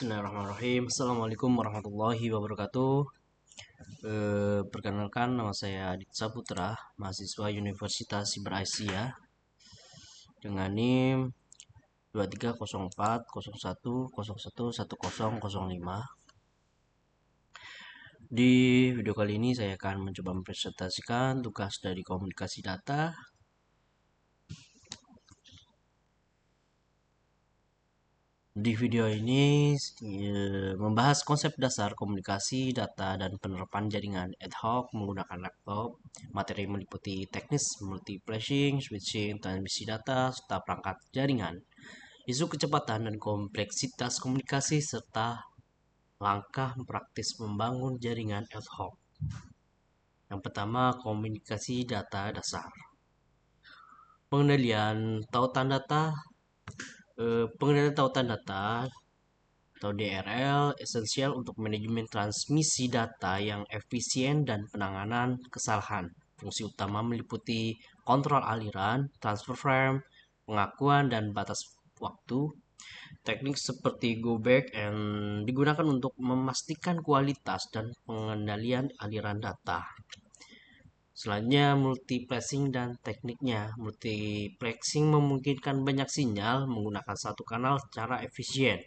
Bismillahirrahmanirrahim. Assalamualaikum warahmatullahi wabarakatuh. Perkenalkan, nama saya Adit Saputra, mahasiswa Universitas Siber Asia dengan NIM 230401011005. Di video kali ini saya akan mencoba mempresentasikan tugas dari komunikasi data. Di video ini membahas konsep dasar komunikasi data dan penerapan jaringan ad hoc menggunakan laptop. Materi meliputi teknis multiplexing, switching, transmisi data, serta perangkat jaringan, isu kecepatan dan kompleksitas komunikasi, serta langkah praktis membangun jaringan ad hoc. Yang pertama, komunikasi data dasar. Pengendalian tautan data. Pengendalian tautan data atau DRL esensial untuk manajemen transmisi data yang efisien dan penanganan kesalahan. Fungsi utama meliputi kontrol aliran, transfer frame, pengakuan, dan batas waktu. Teknik seperti go back and digunakan untuk memastikan kualitas dan pengendalian aliran data. Selanjutnya, multiplexing dan tekniknya. Multiplexing memungkinkan banyak sinyal menggunakan satu kanal secara efisien.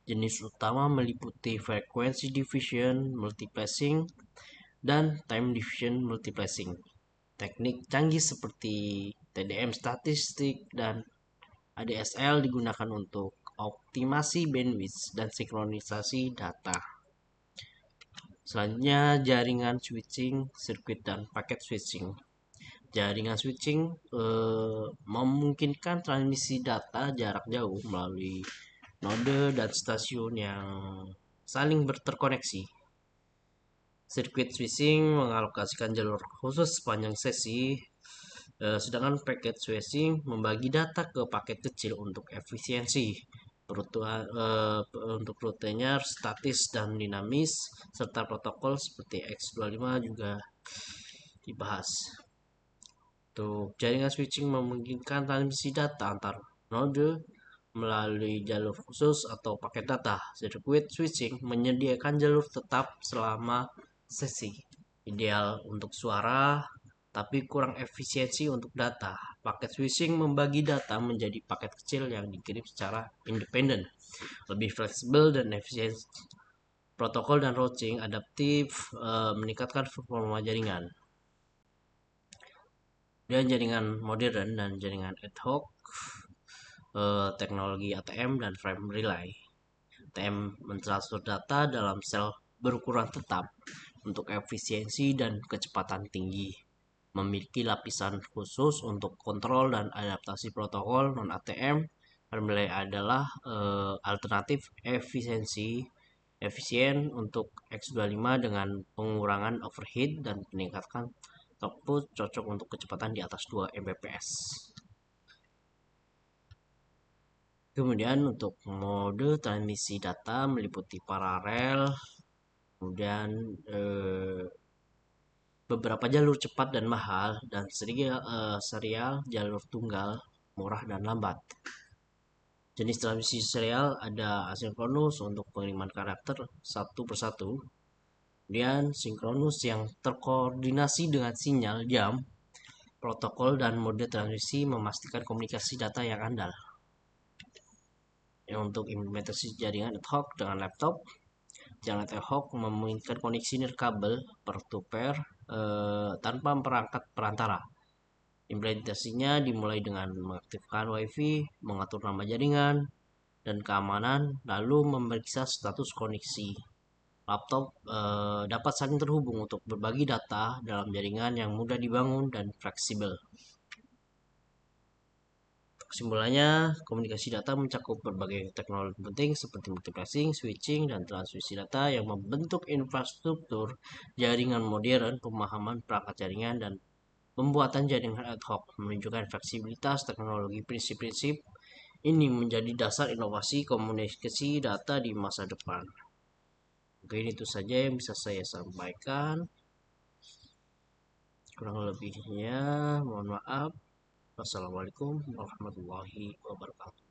Jenis utama meliputi frequency division multiplexing dan time division multiplexing. Teknik canggih seperti TDM statistik dan ADSL digunakan untuk optimasi bandwidth dan sinkronisasi data. Selanjutnya, jaringan switching, sirkuit dan paket switching. Jaringan switching memungkinkan transmisi data jarak jauh melalui node dan stasiun yang saling terkoneksi. Sirkuit switching mengalokasikan jalur khusus sepanjang sesi, sedangkan paket switching membagi data ke paket kecil untuk efisiensi. Untuk rutenya statis dan dinamis, serta protokol seperti X25 juga dibahas. Untuk jaringan switching memungkinkan transmisi data antar node melalui jalur khusus atau paket data. Sirkuit switching menyediakan jalur tetap selama sesi, ideal untuk suara tapi kurang efisiensi untuk data. Paket switching membagi data menjadi paket kecil yang dikirim secara independen, lebih fleksibel dan efisien. Protokol dan routing adaptif meningkatkan performa jaringan. Dan jaringan modern dan jaringan ad hoc, teknologi ATM dan frame relay. ATM mentransfer data dalam sel berukuran tetap untuk efisiensi dan kecepatan tinggi. Memiliki lapisan khusus untuk kontrol dan adaptasi protokol. Non ATM frame relay adalah alternatif efisien untuk X25 dengan pengurangan overheat dan meningkatkan output, cocok untuk kecepatan di atas 2 Mbps. Kemudian untuk mode transmisi data meliputi paralel, kemudian beberapa jalur cepat dan mahal, dan serial jalur tunggal, murah dan lambat. Jenis transmisi serial ada asinkronus untuk pengiriman karakter satu persatu, kemudian sinkronus yang terkoordinasi dengan sinyal jam, protokol dan mode transmisi memastikan komunikasi data yang andal. Untuk implementasi jaringan ad hoc dengan laptop, jaringan ad hoc memungkinkan koneksi nirkabel peer to peer tanpa perangkat perantara. Implementasinya dimulai dengan mengaktifkan WiFi, mengatur nama jaringan dan keamanan, lalu memeriksa status koneksi. Laptop dapat saling terhubung untuk berbagi data dalam jaringan yang mudah dibangun dan fleksibel. Kesimpulannya, komunikasi data mencakup berbagai teknologi penting seperti multiplexing, switching, dan transmisi data yang membentuk infrastruktur jaringan modern. Pemahaman perangkat jaringan dan pembuatan jaringan ad hoc menunjukkan fleksibilitas teknologi. Prinsip-prinsip ini menjadi dasar inovasi komunikasi data di masa depan. Mungkin itu saja yang bisa saya sampaikan. Kurang lebihnya mohon maaf. Wassalamualaikum warahmatullahi wabarakatuh.